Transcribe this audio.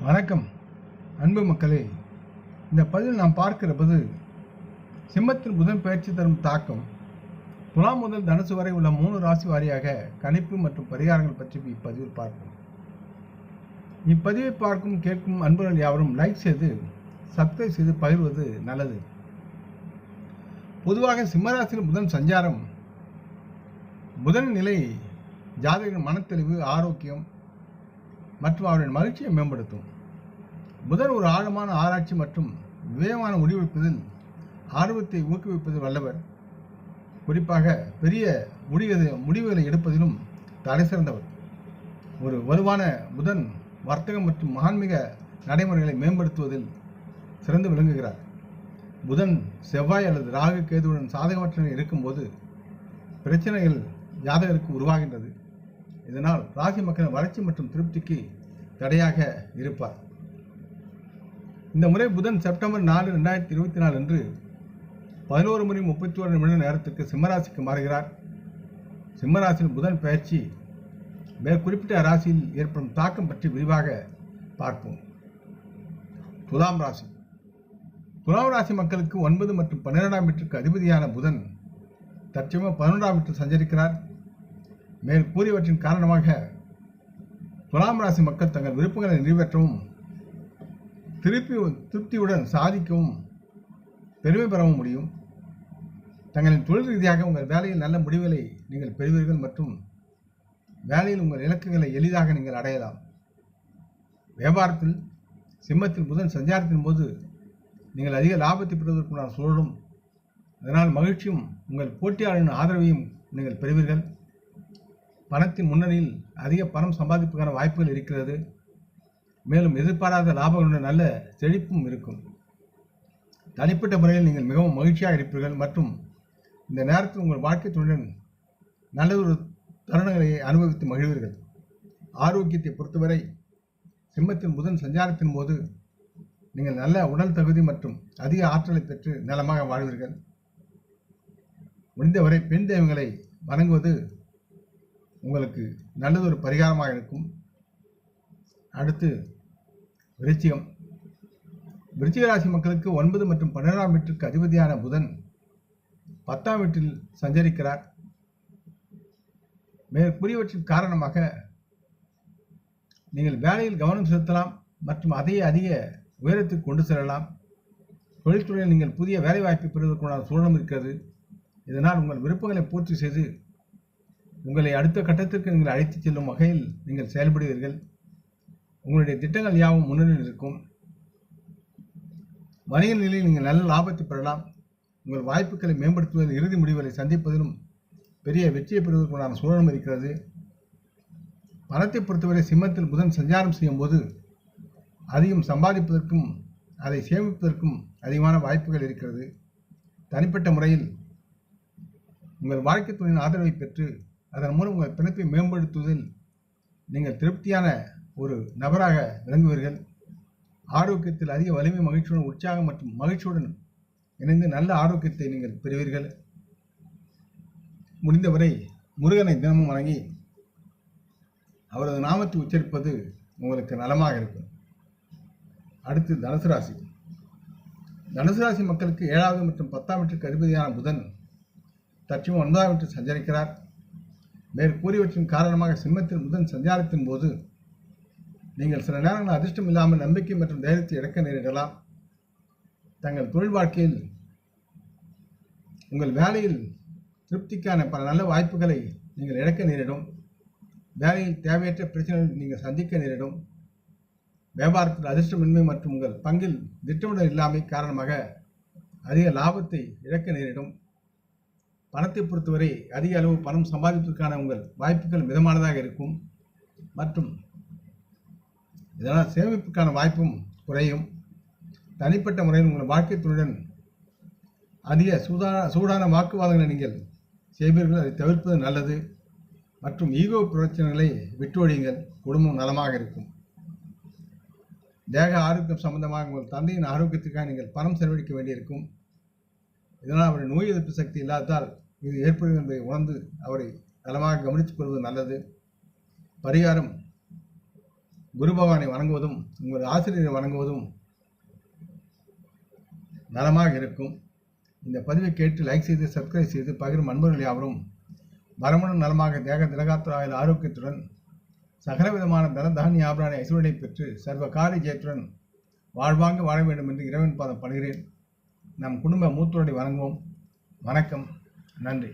வணக்கம் அன்பு மக்களே. இந்த பதிவில் நாம் பார்க்கிறபோது சிம்மத்தில் புதன் பயிற்சி தரும் தாக்கம், துலாம் முதல் தனுசு வரை உள்ள 3 ராசி வாரியாக கணிப்பு மற்றும் பரிகாரங்கள் பற்றி இப்பதிவில் பார்ப்போம். இப்பதிவை பார்க்கும் கேட்கும் அன்பர்கள் யாவரும் லைக் செய்து சப்ஸ்கிரைப் செய்து பகிர்வது நல்லது. பொதுவாக சிம்மராசியில் புதன் சஞ்சாரம், புதனின் நிலை ஜாதகரின் மனத்தெளிவு, ஆரோக்கியம் மற்றும் அவரின் மகிழ்ச்சியை மேம்படுத்தும். புதன் ஒரு ஆழமான ஆராய்ச்சி மற்றும் விவேகமான முடிவெடுப்பதில் ஆர்வத்தை ஊக்குவிப்பதில் வல்லவர். குறிப்பாக பெரிய முடிவுகளை எடுப்பதிலும் தலை சிறந்தவர். ஒரு வலுவான புதன் வர்த்தகம் மற்றும் ஆன்மீக நடைமுறைகளை மேம்படுத்துவதில் சிறந்து விளங்குகிறார். புதன் செவ்வாய் அல்லது ராகு கேதுவுடன் சாதகமற்ற நிலையில் இருக்கும்போது பிரச்சனைகள் ஜாதகருக்கு உருவாகின்றது. இதனால் ராசி மக்களின் வளர்ச்சி மற்றும் திருப்திக்கு தடையாக இருப்பார். இந்த முறை புதன் செப்டம்பர் 4, 2024 அன்று 11:31 நேரத்திற்கு சிம்மராசிக்கு மாறுகிறார். சிம்மராசியில் புதன் பயிற்சி குறிப்பிட்ட ராசியில் ஏற்படும் தாக்கம் பற்றி விரிவாக பார்ப்போம். துலாம் ராசி. துலாம் ராசி மக்களுக்கு 9 மற்றும் 12ஆம் வீட்டிற்கு அதிபதியான புதன் தற்சமயம் 11ஆம் வீட்டில் சஞ்சரிக்கிறார். மேல் கூறியவற்றின் காரணமாக துலாம் ராசி மக்கள் தங்கள் விருப்பங்களை நிறைவேற்றவும் திருப்தியுடன் சாதிக்கவும் பெருமை பெறவும் முடியும். தங்களின் தொழில் ரீதியாக உங்கள் வேலையில் நல்ல முடிவுகளை நீங்கள் பெறுவீர்கள் மற்றும் வேலையில் உங்கள் இலக்குகளை எளிதாக நீங்கள் அடையலாம். வியாபாரத்தில் சிம்மத்தில் புதன் சஞ்சாரத்தின் போது நீங்கள் அதிக லாபத்தை பெறுவதற்குண்டான சூழலும், அதனால் மகிழ்ச்சியும் உங்கள் போட்டியாளரின் ஆதரவையும் நீங்கள் பெறுவீர்கள். பணத்தின் முன்னணியில் அதிக பணம் சம்பாதிப்புக்கான வாய்ப்புகள் இருக்கிறது. மேலும் எதிர்பாராத லாபங்களுடன் நல்ல செழிப்பும் இருக்கும். தனிப்பட்ட முறையில் நீங்கள் மிகவும் மகிழ்ச்சியாக இருப்பீர்கள் மற்றும் இந்த நேரத்தில் உங்கள் வாழ்க்கை துணையுடன் நல்லதொரு தருணங்களை அனுபவித்து மகிழ்வீர்கள். ஆரோக்கியத்தை பொறுத்தவரை சிம்மத்தின் புதன் சஞ்சாரத்தின் போது நீங்கள் நல்ல உடல் தகுதி மற்றும் அதிக ஆற்றலை பெற்று நலமாக வாழ்வீர்கள். முடிந்தவரை பெண் தெய்வங்களை வணங்குவது உங்களுக்கு நல்லதொரு பரிகாரமாக இருக்கும். அடுத்து விருச்சிகம். விருச்சிக ராசி மக்களுக்கு 9 மற்றும் 12ஆம் வீட்டிற்கு அதிபதியான புதன் 10ஆம் வீட்டில் சஞ்சரிக்கிறார். மேற்கூறியவற்றின் காரணமாக நீங்கள் வேலையில் கவனம் செலுத்தலாம் மற்றும் அதையே அதிக உயரத்துக்கு கொண்டு செல்லலாம். தொழில்துறையில் நீங்கள் புதிய வேலை வாய்ப்பை பெறுவதற்கான சூழலும் இருக்கிறது. இதனால் உங்கள் விருப்பங்களை பூர்த்தி செய்து உங்களை அடுத்த கட்டத்திற்கு நீங்கள் அழைத்துச் செல்லும் வகையில் நீங்கள் செயல்படுவீர்கள். உங்களுடைய திட்டங்கள் யாவும் முன்னணியில் இருக்கும். வணிக நிலையில் நீங்கள் நல்ல லாபத்தை பெறலாம். உங்கள் வாய்ப்புகளை மேம்படுத்துவதில் இறுதி முடிவுகளை சந்திப்பதிலும் பெரிய வெற்றியை பெறுவதற்கான சூழலும் இருக்கிறது. பணத்தை பொறுத்தவரை சிம்மத்தில் புதன் சஞ்சாரம் செய்யும் போது அதிகம் சம்பாதிப்பதற்கும் அதை சேமிப்பதற்கும் அதிகமான வாய்ப்புகள் இருக்கிறது. தனிப்பட்ட முறையில் உங்கள் வாழ்க்கை துணையின் ஆதரவை பெற்று அதன் மூலம் உங்கள் பிணைப்பை மேம்படுத்துவதில் நீங்கள் திருப்தியான ஒரு நபராக விளங்குவீர்கள். ஆரோக்கியத்தில் அதிக வலிமை, மகிழ்ச்சியுடன், உற்சாகம் மற்றும் மகிழ்ச்சியுடன் இணைந்து நல்ல ஆரோக்கியத்தை நீங்கள் பெறுவீர்கள். முடிந்தவரை முருகனை தினமும் வணங்கி அவரது நாமத்தை உச்சரிப்பது உங்களுக்கு நலமாக இருக்கும். அடுத்து தனுசு ராசி. தனுசு ராசி மக்களுக்கு 7வது மற்றும் 10ஆம் வீட்டிற்கு அதிபதியான புதன் தற்சமயம் 9ஆம் வீட்டில் சஞ்சரிக்கிறார். மேற்கூறியவற்றின் காரணமாக சிம்மத்தில் புதன் சஞ்சாரத்தின் போது நீங்கள் சில நேரங்கள் அதிர்ஷ்டம் இல்லாமல் நம்பிக்கை மற்றும் தைரியத்தை இழக்க நேரிடலாம். தங்கள் தொழில் வாழ்க்கையில் உங்கள் வேலையில் திருப்திக்கான பல நல்ல வாய்ப்புகளை நீங்கள் இழக்க நேரிடும். வேலையில் தேவையற்ற பிரச்சனைகளை நீங்கள் சந்திக்க நேரிடும். வியாபாரத்தில் அதிர்ஷ்டமின்மை மற்றும் உங்கள் பங்கில் திட்டமிடல் இல்லாமை காரணமாக அதிக லாபத்தை இழக்க நேரிடும். பணத்தை பொறுத்தவரை அதிக அளவு பணம் சம்பாதிப்பதற்கான உங்கள் வாய்ப்புகள் மிதமானதாக இருக்கும் மற்றும் இதனால் சேமிப்புக்கான வாய்ப்பும் குறையும். தனிப்பட்ட முறையில் உங்கள் வாழ்க்கை துணையுடன் அதிக சூடான வாக்குவாதங்களை நீங்கள் செய்வீர்கள். அதை தவிர்ப்பது நல்லது மற்றும் ஈகோ பிரச்சனைகளை விட்டுவழியுங்கள். குடும்பம் நலமாக இருக்கும். தேக ஆரோக்கியம் சம்பந்தமாக உங்கள் தந்தையின் ஆரோக்கியத்துக்காக நீங்கள் பணம் செலவழிக்க வேண்டியிருக்கும். இதனால் அவருடைய நோய் எதிர்ப்பு சக்தி இல்லாததால் இது ஏற்படுகிறது என்பதை உணர்ந்து அவரை நலமாக கவனித்துக் கொள்வது நல்லது. பரிகாரம்: குரு பகவானை வணங்குவதும் உங்கள் ஆசிரியரை வணங்குவதும் நலமாக இருக்கும். இந்த பதிவை கேட்டு லைக் செய்து சப்ஸ்கிரைப் செய்து பகிரும் அன்பர்கள் யாவரும் வரமுடன் நலமாக தேக திலகாத்திராயில் ஆரோக்கியத்துடன் சகலவிதமான தன தானிய ஆபராணி ஐஸ்வர்யத்தை பெற்று சர்வ காரிய ஜெயத்துடன் வாழ்வாங்க வாழ வேண்டும் என்று இறைவன் பாதம் படுகிறேன். நம் குடும்ப மூத்தோரை வணங்குவோம். வணக்கம். நன்றி.